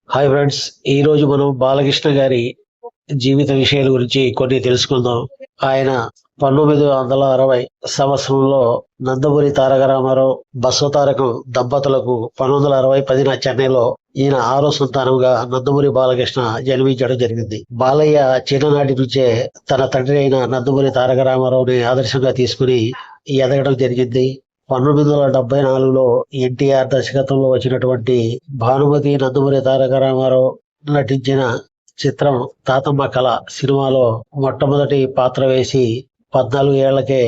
Hi friends, ఈ రోజు మనం బాలకృష్ణ గారి జీవిత విషయాల గురించి కొన్ని తెలుసుకుందాం. ఆయన 1960 సంవత్సరంలో నందమూరి తారక రామారావు, బసవతారకం దంపతులకు 1960 చెన్నైలో ఈయన ఆరో సంతానంగా నందమూరి బాలకృష్ణ జన్మించడం జరిగింది. బాలయ్య చిన్ననాటి నుంచే తన తండ్రి అయిన నందమూరి తారక రామారావుని ఆదర్శంగా తీసుకుని ఎదగడం జరిగింది. 1974లో ఎన్టీఆర్ దర్శకత్వంలో వచ్చినటువంటి భానుమతి నందమూరి తారక రామారావు నటించిన చిత్రం తాతమ్మ కళ సినిమాలో మొట్టమొదటి పాత్ర వేసి 14 ఏళ్లకే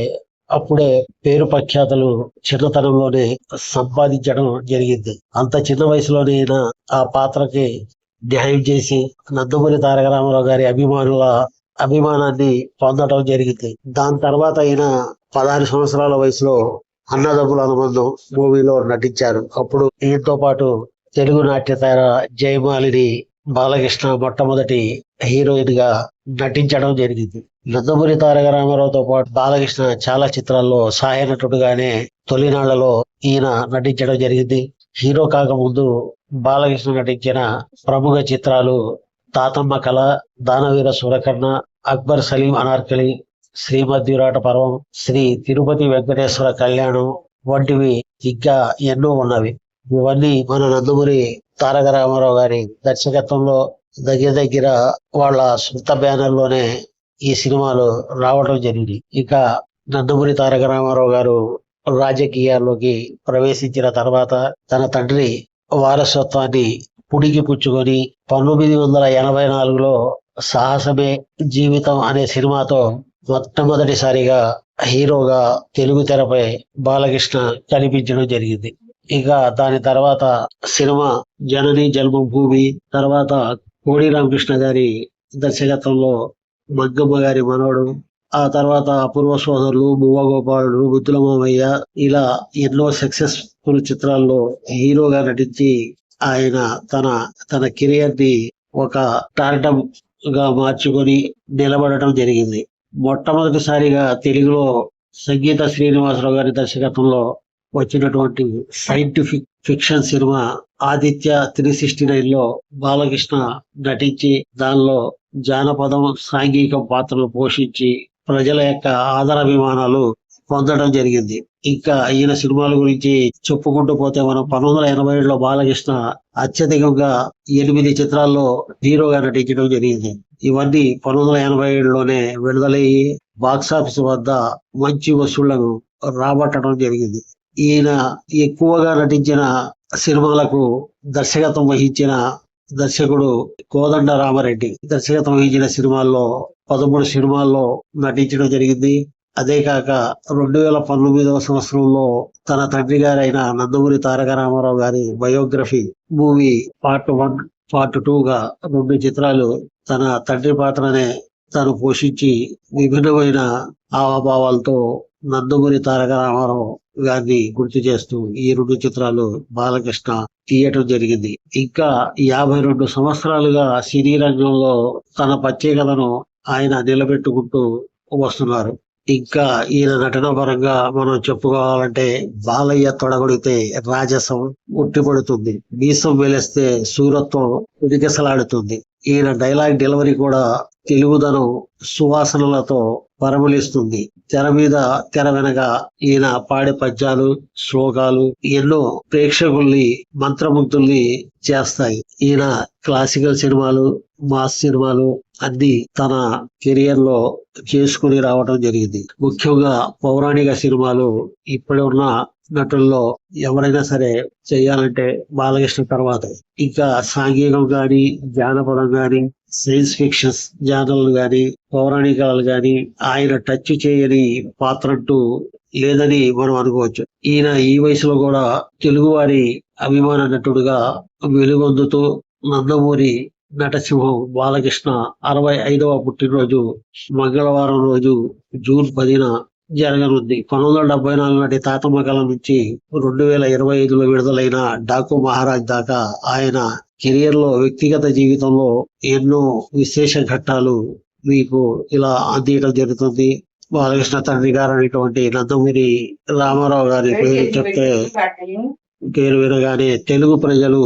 అప్పుడే పేరు ప్రఖ్యాతలు చిన్నతనంలోనే సంపాదించడం జరిగింది. అంత చిన్న వయసులోనే ఈయన ఆ పాత్రకి న్యాయం చేసి నందమూరి తారక రామారావు గారి అభిమానుల అభిమానాన్ని పొందడం జరిగింది. దాని తర్వాత ఈయన 16 సంవత్సరాల వయసులో అన్నదమ్ముల అనుబంధం మూవీలో నటించారు. అప్పుడు ఈయనతో పాటు తెలుగు నాట్యతార జయమాలిని బాలకృష్ణ మొట్టమొదటి హీరోయిన్ గా నటించడం జరిగింది. నందమూరి తారక రామారావుతో పాటు బాలకృష్ణ చాలా చిత్రాల్లో సహాయ నటుడుగానే తొలినాళ్లలో ఈయన నటించడం జరిగింది. హీరో కాకముందు బాలకృష్ణ నటించిన ప్రముఖ చిత్రాలు తాతమ్మ కళ, దానవీర సూరకర్ణ, అక్బర్ సలీం అనార్కలి, శ్రీమద్ విరాట పర్వం, శ్రీ తిరుపతి వెంకటేశ్వర కళ్యాణం వంటివి ఇంకా ఎన్నో ఉన్నవి. ఇవన్నీ మన నందమూరి తారక రామారావు గారి దర్శకత్వంలో దగ్గర వాళ్ళ సొంత బ్యానర్ లోనే ఈ సినిమాలు రావడం జరిగింది. ఇక నందమూరి తారక రామారావు గారు రాజకీయాల్లోకి ప్రవేశించిన తర్వాత తన తండ్రి వారసత్వాన్ని పుడికి పుచ్చుకొని 1984లో సాహసమే జీవితం అనే సినిమాతో మొట్టమొదటిసారిగా హీరోగా తెలుగు తెరపై బాలకృష్ణ కనిపించడం జరిగింది. ఇక దాని తర్వాత సినిమా జనని జన్మభూమి, తర్వాత కోడి రామకృష్ణ గారి దర్శకత్వంలో మంగమ్మ గారి మనవడు, ఆ తర్వాత అపూర్వ సోదరులు, బువ్వ గోపాలుడు, బుద్ధుల మామయ్య, ఇలా ఎన్నో సక్సెస్ఫుల్ చిత్రాల్లో హీరోగా నటించి ఆయన తన కెరియర్ ని ఒక టార్టం గా మార్చుకొని నిలబడటం జరిగింది. మొట్టమొదటిసారిగా తెలుగులో సంగీత శ్రీనివాసరావు గారి దర్శకత్వంలో వచ్చినటువంటి సైంటిఫిక్ ఫిక్షన్ సినిమా ఆదిత్య 369లో బాలకృష్ణ నటించి దానిలో జానపదం, సాంఘిక పాత్రలు పోషించి ప్రజల యొక్క ఆదరాభిమానాలు పొందడం జరిగింది. ఇంకా ఈయన సినిమాల గురించి చెప్పుకుంటూ పోతే మనం 1987లో బాలకృష్ణ అత్యధికంగా 8 చిత్రాల్లో హీరోగా నటించడం జరిగింది. ఇవన్నీ 1987లోనే విడుదలయ్యి బాక్సాఫీస్ వద్ద మంచి వసూళ్లను రాబట్టడం జరిగింది. ఈయన ఎక్కువగా నటించిన సినిమాలకు దర్శకత్వం వహించిన దర్శకుడు కోదండ రామారెడ్డి. దర్శకత్వం వహించిన సినిమాల్లో 13 సినిమాల్లో నటించడం జరిగింది. అదే కాక 2019వ సంవత్సరంలో తన తండ్రి గారైన నందమూరి తారక రామారావు గారి బయోగ్రఫీ మూవీ పార్ట్ 1, పార్ట్ 2 గా 2 చిత్రాలు తన తండ్రి పాత్రనే తాను పోషించి విభిన్నమైన హావభావాలతో నందమూరి తారక రామారావు గారిని గుర్తు చేస్తూ ఈ 2 చిత్రాలు బాలకృష్ణ తీయటం జరిగింది. ఇంకా 52 సంవత్సరాలుగా సినీ రంగంలో తన ప్రత్యేకతను ఆయన నిలబెట్టుకుంటూ వస్తున్నారు. ఇంకా ఈయన నటన పరంగా మనం చెప్పుకోవాలంటే బాలయ్య తొడగొడితే రాజసం ఉట్టిపడుతుంది, మీసం వెలిస్తే సూరత్వం ఉదికెసలాడుతుంది. ఈయన డైలాగ్ డెలివరీ కూడా తెలుగుదనం సువాసనలతో పరమలిస్తుంది. తెర మీద తెర వెనక ఈయన పాడే పద్యాలు, శ్లోకాలు ఎన్నో ప్రేక్షకుల్ని మంత్రముగ్ధుల్ని చేస్తాయి. ఈయన క్లాసికల్ సినిమాలు, మాస్ సినిమాలు అన్ని తన కెరియర్ లో చేసుకుని రావడం జరిగింది. ముఖ్యంగా పౌరాణిక సినిమాలు ఇప్పటి ఉన్న నటుల్లో ఎవరైనా సరే చేయాలంటే బాలకృష్ణ తర్వాత. ఇంకా సాంఘికం గాని, జానపదం గాని, సైన్స్ ఫిక్షన్స్ జానర్లు గాని, పౌరాణికాలు గాని ఆయన టచ్ చేయని పాత్ర అంటూ లేదని మనం అనుకోవచ్చు. ఈయన ఈ వయసులో కూడా తెలుగువారి అభిమాన నటుడుగా వెలుగొందుతూ నందమూరి నటసింహం బాలకృష్ణ 65వ పుట్టినరోజు మంగళవారం రోజు జూన్ 10న జరగనుంది. 1974 నాటి తాతమ్మ కళ నుంచి 2025లో విడుదలైన డాకు మహారాజ్ దాకా ఆయన కెరియర్ లో వ్యక్తిగత జీవితంలో ఎన్నో విశేష ఘట్టాలు మీకు ఇలా అందించడం జరుగుతుంది. బాలకృష్ణ తండ్రి గారు అనేటువంటి నందమూరి రామారావు గారి పేరు చెప్తే పేరు వినగానే తెలుగు ప్రజలు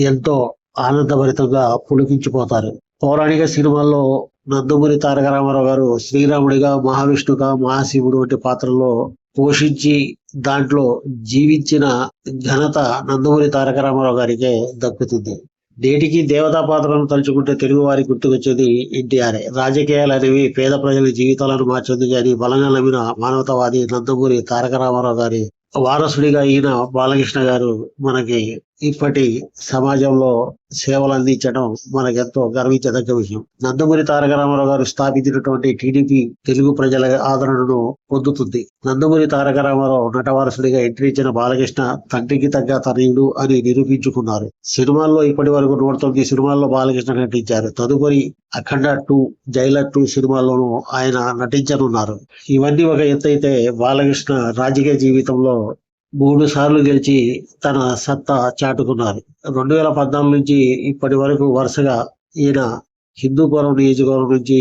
ఎంతో ఆనందభరితంగా పులికించిపోతారు. పౌరాణిక సినిమాల్లో నందమూరి తారక రామారావు గారు శ్రీరాముడిగా, మహావిష్ణుగా, మహాశివుడు వంటి పాత్రల్లో పోషించి దాంట్లో జీవించిన ఘనత నందమూరి తారక రామారావు గారికే దక్కుతుంది. నేటికి దేవతా పాత్రలను తలుచుకుంటే తెలుగు వారికి గుర్తుకొచ్చేది ఎన్టీఆర్. రాజకీయాలు అనేవి పేద ప్రజల జీవితాలను మార్చింది కానీ బలంగా నమ్మిన మానవతావాది నందమూరి తారక రామారావు గారి వారసుడిగా ఈయన బాలకృష్ణ గారు మనకి ఇప్పటి సమాజంలో సేవలు అందించడం మనకెంతో గర్వించదగ్గ విషయం. నందమూరి తారక రామారావు గారు స్థాపించినటువంటి టీడీపీ తెలుగు ప్రజల ఆదరణను పొందుతుంది. నందమూరి తారక రామారావు నటవారసుడిగా ఎంట్రీ ఇచ్చిన బాలకృష్ణ తండ్రికి తగ్గ తనయుడు అని నిరూపించుకున్నారు. సినిమాల్లో ఇప్పటి వరకు 109 సినిమాల్లో బాలకృష్ణ నటించారు. తదుపరి అఖండ 2, జైలర్ 2 సినిమాల్లోనూ ఆయన నటించనున్నారు. ఇవన్నీ ఒక ఎత్తైతే బాలకృష్ణ రాజకీయ జీవితంలో 3 సార్లు గెలిచి తన సత్తా చాటుకున్నారు. 2014 నుంచి ఇప్పటి వరకు వరుసగా ఈయన హిందూపురం నియోజకవర్గం నుంచి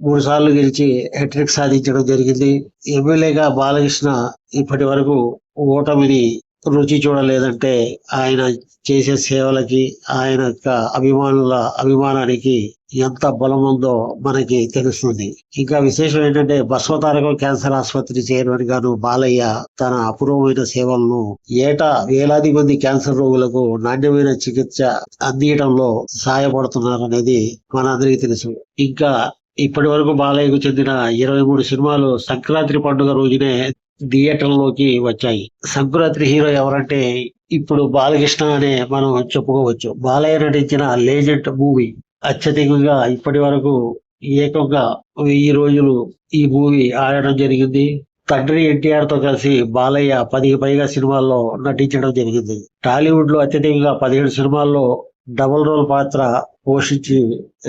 3 సార్లు గెలిచి హ్యాట్రిక్ సాధించడం జరిగింది. ఎమ్మెల్యేగా బాలకృష్ణ ఇప్పటి వరకు ఓటమిని రుచి చూడలేదంటే ఆయన చేసే సేవలకి, ఆయన యొక్క అభిమానుల అభిమానానికి ఎంత బలం ఉందో మనకి తెలుస్తుంది. ఇంకా విశేషం ఏంటంటే బసవతారకం క్యాన్సర్ ఆసుపత్రి చైర్మన్ గాను బాలయ్య తన అపూర్వమైన సేవలను ఏటా వేలాది మంది క్యాన్సర్ రోగులకు నాణ్యమైన చికిత్స అందించడంలో సహాయపడుతున్నారనేది మనందరికీ తెలుసు. ఇంకా ఇప్పటి వరకు బాలయ్యకు చెందిన 23 సినిమాలు సంక్రాంతి పండుగ రోజునే థియేటర్లోకి వచ్చాయి. సంక్రాంతి హీరో ఎవరంటే ఇప్పుడు బాలకృష్ణ అనే మనం చెప్పుకోవచ్చు. బాలయ్య నటించిన లెజెండ్ మూవీ అత్యధికంగా ఇప్పటి వరకు ఏకంగా 1000 రోజులు ఈ మూవీ ఆడడం జరిగింది. తండ్రి ఎన్టీఆర్ తో కలిసి బాలయ్య 10కి పైగా సినిమాల్లో నటించడం జరిగింది. టాలీవుడ్ లో అత్యధికంగా 17 సినిమాల్లో డబుల్ రోల్ పాత్ర పోషించి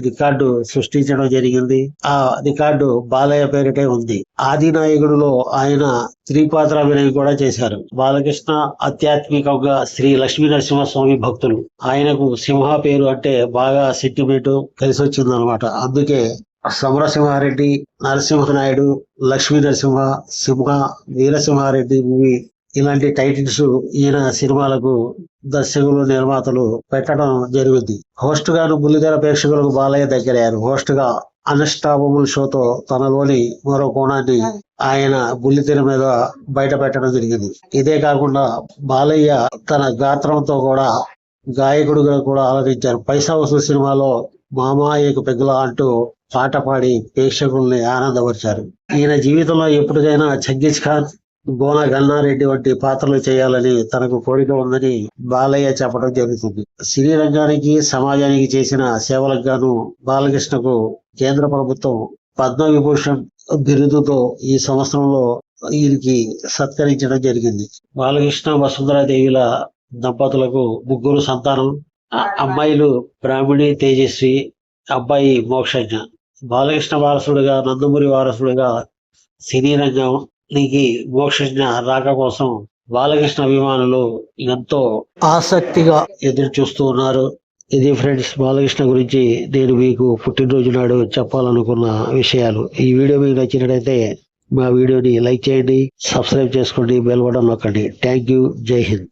రికార్డు సృష్టించడం జరిగింది. ఆ రికార్డు బాలయ్య పేరిటే ఉంది. ఆది నాయకుడులో ఆయన త్రిపాత్రాభినయం కూడా చేశారు. బాలకృష్ణ ఆధ్యాత్మికంగా శ్రీ లక్ష్మీ నరసింహస్వామి భక్తులు. ఆయనకు సింహ పేరు అంటే బాగా సెంటిమెంట్ కలిసి వచ్చింది అనమాట. అందుకే సమరసింహారెడ్డి, నరసింహనాయుడు, లక్ష్మీ నరసింహ, సింహ, వీరసింహారెడ్డి మూవీ ఇలాంటి టైటిల్స్ ఈయన సినిమాలకు దర్శకులు, నిర్మాతలు పెట్టడం జరిగింది. హోస్ట్ గాను బుల్లితెర ప్రేక్షకులకు బాలయ్య దగ్గరయ్యారు. హోస్ట్ గా అన్స్టాపబుల్ షోతో తనలోని మరో కోణాన్ని ఆయన బుల్లితెర మీద బయట పెట్టడం జరిగింది. ఇదే కాకుండా బాలయ్య తన గాత్రంతో కూడా గాయకుడుగా కూడా ఆలోచించారు. పైసా వసూలు సినిమాలో మామాయ్యకు పెగ్గులా అంటూ పాట పాడి ప్రేక్షకుల్ని ఆనందపరిచారు. ఈయన జీవితంలో ఎప్పటికైనా చంగీజ్ ఖాన్, గోన గన్నారెడ్డి వంటి పాత్రలు చేయాలని తనకు కోరిక ఉందని బాలయ్య చెప్పడం జరుగుతుంది. సినీ రంగానికి, సమాజానికి చేసిన సేవలకు గాను బాలకృష్ణకు కేంద్ర ప్రభుత్వం పద్మవిభూషణ్ బిరుదుతో ఈ సంవత్సరంలో వీరికి సత్కరించడం జరిగింది. బాలకృష్ణ వసుంధరాదేవిల దంపతులకు 3 సంతానం. అమ్మాయిలు బ్రాహ్మణి తేజస్వి, అబ్బాయి మోక్షజ్ఞ. బాలకృష్ణ వారసుడుగా, నందమూరి వారసుడుగా సినీ రంగానికి మోక్షజ్ఞ రాక కోసం బాలకృష్ణ అభిమానులు ఎంతో ఆసక్తిగా ఎదురు చూస్తూ ఉన్నారు. ఇది ఫ్రెండ్స్, బాలకృష్ణ గురించి నేను మీకు పుట్టినరోజు నాడు చెప్పాలనుకున్న విషయాలు. ఈ వీడియో మీకు నచ్చినట్లయితే మా వీడియోని లైక్ చేయండి, సబ్స్క్రైబ్ చేసుకోండి, బెల్ బటన్ నొక్కండి. Thank you. జై హింద్.